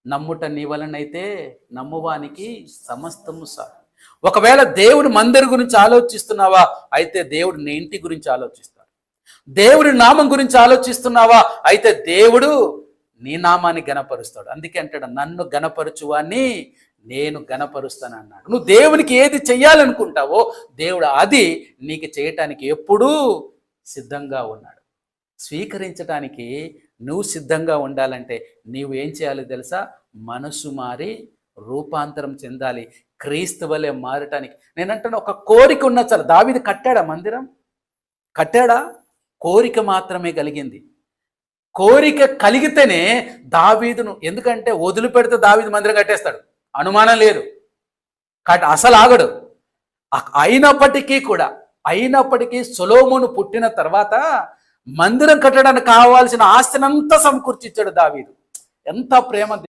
నమ్ముట నీ వలనైతే నమ్మువానికి సమస్తము సార్. ఒకవేళ దేవుడి మందిరం గురించి ఆలోచిస్తున్నావా, అయితే దేవుడు నీ ఇంటి గురించి ఆలోచిస్తాడు. దేవుడి నామం గురించి ఆలోచిస్తున్నావా, అయితే దేవుడు నీ నామాన్ని గణపరుస్తాడు. అందుకే అంటాడు, నన్ను గణపరచువాన్ని నేను గణపరుస్తాను అన్నాడు. నువ్వు దేవునికి ఏది చెయ్యాలనుకుంటావో దేవుడు అది నీకు చేయటానికి ఎప్పుడూ సిద్ధంగా ఉన్నాడు. స్వీకరించడానికి నువ్వు సిద్ధంగా ఉండాలంటే నీవు ఏం చేయాలో తెలుసా? మనసు మారి రూపాంతరం చెందాలి, క్రీస్తు వలె మారటానికి. నేనంటాను, ఒక కోరిక ఉన్న చాలు. దావీదు కట్టాడా మందిరం? కట్టాడా? కోరిక మాత్రమే కలిగింది. కోరిక కలిగితేనే దావీదును, ఎందుకంటే వదిలిపెడితే దావీదు మందిరం కట్టేస్తాడు, అనుమానం లేదు, అసలు ఆగడు. అయినప్పటికీ సొలొమోను పుట్టిన తర్వాత మందిరం కట్టడానికి కావాల్సిన ఆస్తినంతా సమకూర్చిచ్చాడు దావీదు. ఎంత ప్రేమ!